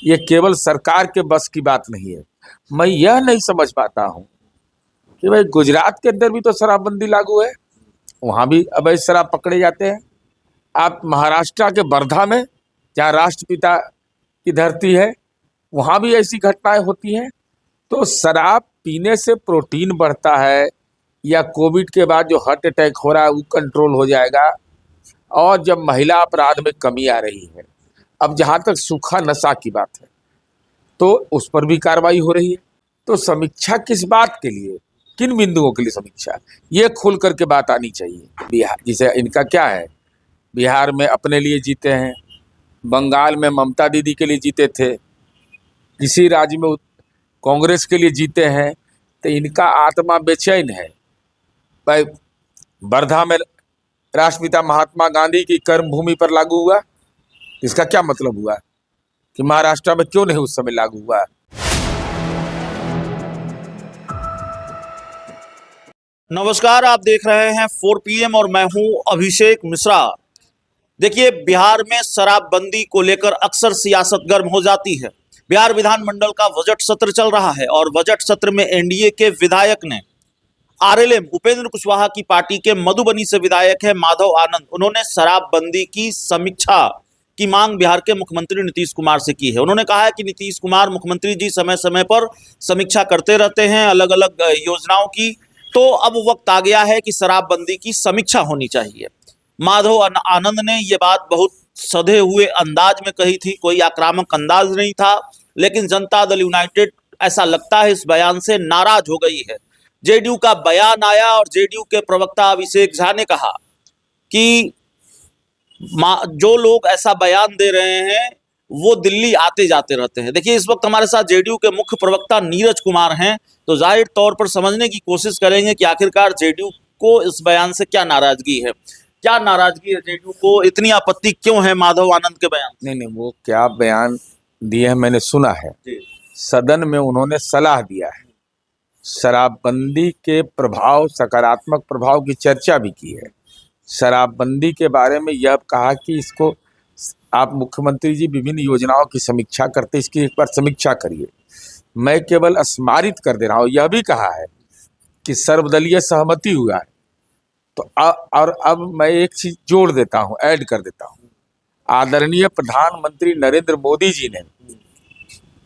ये केवल सरकार के बस की बात नहीं है। मैं यह नहीं समझ पाता हूँ कि भाई गुजरात के अंदर भी तो शराबबंदी लागू है, वहां भी अवैध शराब पकड़े जाते हैं। आप महाराष्ट्र के वर्धा में, जहाँ राष्ट्रपिता की धरती है, वहां भी ऐसी घटनाएं होती हैं। तो शराब पीने से प्रोटीन बढ़ता है या कोविड के बाद जो हार्ट अटैक हो रहा है वो कंट्रोल हो जाएगा। और जब महिला अपराध में कमी आ रही है, अब जहाँ तक सूखा नशा की बात है तो उस पर भी कार्रवाई हो रही है। तो समीक्षा किस बात के लिए, किन बिंदुओं के लिए समीक्षा, ये खुल करके बात आनी चाहिए। बिहार जिसे इनका क्या है, बिहार में अपने लिए जीते हैं, बंगाल में ममता दीदी के लिए जीते थे, किसी राज्य में कांग्रेस के लिए जीते हैं, तो इनका आत्मा बेचैन है। भाई वर्धा में राष्ट्रपिता महात्मा गांधी की कर्म भूमि पर लागू हुआ, इसका क्या मतलब हुआ कि महाराष्ट्र में क्यों नहीं उस समय लागू हुआ। नमस्कार, आप देख रहे हैं 4 PM और मैं हूं अभिषेक मिश्रा। देखिए, बिहार में शराबबंदी को लेकर अक्सर सियासत गर्म हो जाती है। बिहार विधानमंडल का बजट सत्र चल रहा है और बजट सत्र में एनडीए के विधायक ने आरएलएम उपेंद्र कुशवाहा की पार्टी के मधुबनी से विधायक है माधव आनंद, उन्होंने शराबबंदी की समीक्षा की मांग बिहार के मुख्यमंत्री नीतीश कुमार से की है। उन्होंने कहा है कि नीतीश कुमार मुख्यमंत्री जी समय समय पर समीक्षा करते रहते हैं अलग अलग योजनाओं की, तो अब वक्त आ गया है कि शराबबंदी की समीक्षा होनी चाहिए। माधव आनंद ने ये बात बहुत सधे हुए अंदाज में कही थी, कोई आक्रामक अंदाज नहीं था, लेकिन जनता दल यूनाइटेड ऐसा लगता है इस बयान से नाराज हो गई है। जेडीयू का बयान आया और जेडीयू के प्रवक्ता अभिषेक झा ने कहा कि जो लोग ऐसा बयान दे रहे हैं वो दिल्ली आते जाते रहते हैं। देखिए, इस वक्त हमारे साथ जेडीयू के मुख्य प्रवक्ता नीरज कुमार हैं, तो जाहिर तौर पर समझने की कोशिश करेंगे कि आखिरकार जेडीयू को इस बयान से क्या नाराजगी है, क्या नाराजगी है जेडीयू को, इतनी आपत्ति क्यों है माधव आनंद के बयान। नहीं, वो क्या बयान दिए हैं मैंने सुना है। सदन में उन्होंने सलाह दिया है, शराबबंदी के प्रभाव, सकारात्मक प्रभाव की चर्चा भी की है। शराबबंदी के बारे में यह कहा कि इसको आप मुख्यमंत्री जी विभिन्न योजनाओं की समीक्षा करते, इसकी एक बार समीक्षा करिए। मैं केवल स्मारित कर दे रहा हूँ। यह भी कहा है कि सर्वदलीय सहमति हुआ है। तो और अब मैं एक चीज जोड़ देता हूँ, ऐड कर देता हूँ। आदरणीय प्रधानमंत्री नरेंद्र मोदी जी ने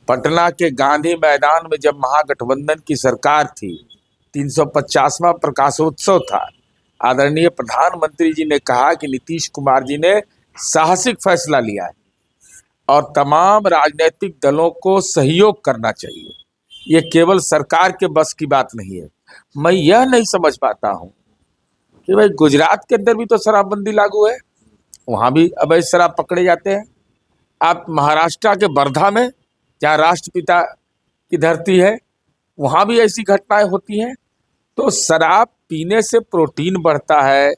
पटना के गांधी मैदान में जब महागठबंधन की सरकार थी, 350वां प्रकाशोत्सव था, आदरणीय प्रधानमंत्री जी ने कहा कि नीतीश कुमार जी ने साहसिक फैसला लिया है और तमाम राजनीतिक दलों को सहयोग करना चाहिए। ये केवल सरकार के बस की बात नहीं है। मैं यह नहीं समझ पाता हूँ कि भाई गुजरात के अंदर भी तो शराबबंदी लागू है, वहां भी अवैध शराब पकड़े जाते हैं। आप महाराष्ट्र के वर्धा में, जहाँ राष्ट्रपिता की धरती है, वहां भी ऐसी घटनाएं होती हैं। तो शराब पीने से प्रोटीन बढ़ता है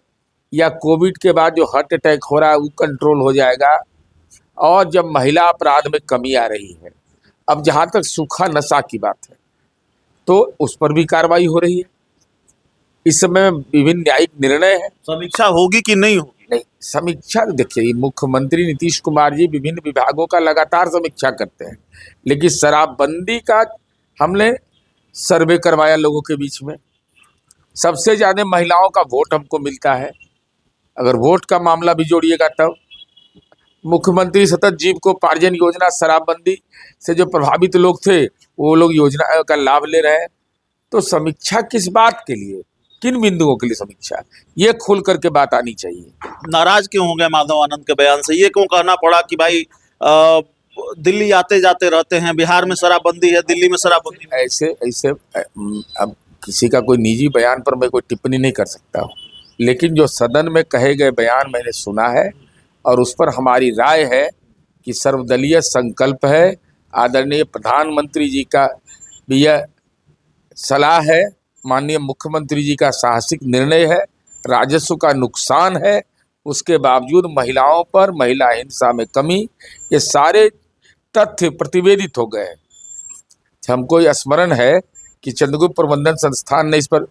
या कोविड के बाद जो हार्ट अटैक हो रहा है वो कंट्रोल हो जाएगा। और जब महिला अपराध में कमी आ रही है, अब जहाँ तक सूखा नशा की बात है तो उस पर भी कार्रवाई हो रही है। इस समय विभिन्न न्यायिक निर्णय है। समीक्षा होगी कि नहीं होगी? नहीं, समीक्षा देखिए, मुख्यमंत्री नीतीश कुमार जी विभिन्न विभागों का लगातार समीक्षा करते हैं, लेकिन शराबबंदी का हमने सर्वे करवाया लोगों के बीच में। सबसे ज्यादा महिलाओं का वोट हमको मिलता है, अगर वोट का मामला भी जोड़िएगा तब। मुख्यमंत्री सतत जीविकोपार्जन योजना, शराबबंदी से जो प्रभावित लोग थे वो लोग योजना का लाभ ले रहे हैं। तो समीक्षा किस बात के लिए, किन बिंदुओं के लिए समीक्षा, ये खुल करके बात आनी चाहिए। नाराज क्यों हो गए माधव आनंद के बयान से? ये क्यों कहना पड़ा कि भाई दिल्ली आते जाते रहते हैं, बिहार में शराबबंदी है, दिल्ली में शराबबंदी? ऐसे अब किसी का कोई निजी बयान पर मैं कोई टिप्पणी नहीं कर सकता हूँ, लेकिन जो सदन में कहे गए बयान मैंने सुना है और उस पर हमारी राय है कि सर्वदलीय संकल्प है। आदरणीय प्रधानमंत्री जी का भी यह सलाह है, माननीय मुख्यमंत्री जी का साहसिक निर्णय है, राजस्व का नुकसान है, उसके बावजूद महिलाओं पर महिला हिंसा में कमी, ये सारे तथ्य प्रतिवेदित हो गए हैं। हमको यह स्मरण है कि चंद्रगुप्त प्रबंधन संस्थान ने इस पर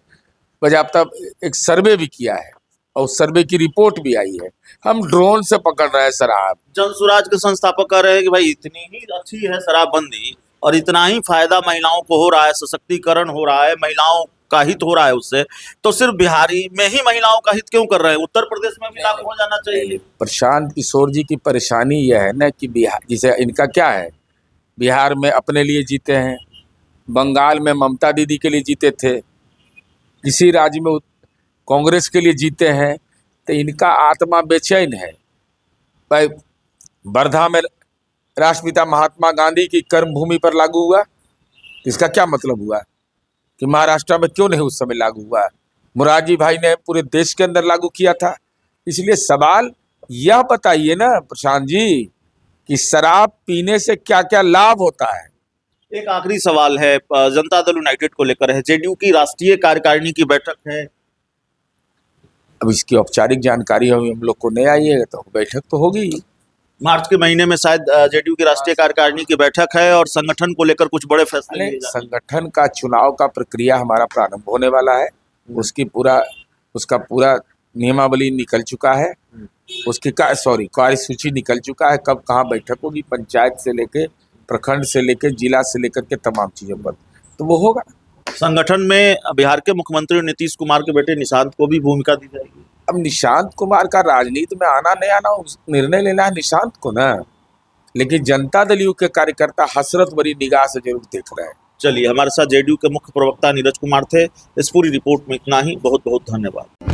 बाकायदा एक सर्वे भी किया है और सर्वे की रिपोर्ट भी आई है। हम ड्रोन से पकड़ रहे हैं शराब। जन सुराज के संस्थापक कह रहे हैं कि भाई इतनी ही अच्छी है शराबबंदी और इतना ही फायदा महिलाओं को हो रहा है, सशक्तिकरण हो रहा है, महिलाओं का हित हो रहा है उससे, तो सिर्फ बिहारी में ही महिलाओं का हित क्यों कर रहे हैं? उत्तर प्रदेश में भी लागू हो जाना चाहिए। प्रशांत किशोर जी की परेशानी यह है ना कि बिहार, जिसे इनका क्या है, बिहार में अपने लिए जीते हैं, बंगाल में ममता दीदी के लिए जीते थे, किसी राज्य में कांग्रेस के लिए जीते हैं, तो इनका आत्मा बेचैन है। भाई वर्धा में राष्ट्रपिता महात्मा गांधी की कर्मभूमि पर लागू हुआ, इसका क्या मतलब हुआ कि महाराष्ट्र में क्यों नहीं उस समय लागू हुआ? मुरारजी भाई ने पूरे देश के अंदर लागू किया था। इसलिए सवाल यह बताइए ना प्रशांत जी कि शराब पीने से क्या क्या लाभ होता है। एक आखिरी सवाल है, जनता दल यूनाइटेड को लेकर है। जेडीयू की राष्ट्रीय कार्यकारिणी की बैठक है, अब इसकी औपचारिक जानकारी हम लोग को नहीं आई है, तो बैठक तो होगी। मार्च के महीने में शायद जेडीयू की राष्ट्रीय कार्यकारिणी की बैठक है और संगठन को लेकर कुछ बड़े फैसले लिए जा रहे हैं। संगठन का चुनाव का प्रक्रिया हमारा प्रारंभ होने वाला है। उसका पूरा नियमावली निकल चुका है, उसकी कार्यसूची निकल चुका है। कब कहाँ बैठक होगी, पंचायत से लेके प्रखंड से लेके जिला से लेकर के तमाम चीजों पर, तो वो होगा। संगठन में बिहार के मुख्यमंत्री नीतीश कुमार के बेटे निशांत को भी भूमिका दी जाएगी। अब निशांत कुमार का राजनीति में आना नहीं आना निर्णय लेना है निशांत को ना, लेकिन जनता दल यू के कार्यकर्ता हसरत भरी निगाह से जरूर देख रहे हैं। चलिए, हमारे साथ जेडीयू के मुख्य प्रवक्ता नीरज कुमार थे। इस पूरी रिपोर्ट में इतना ही। बहुत बहुत धन्यवाद।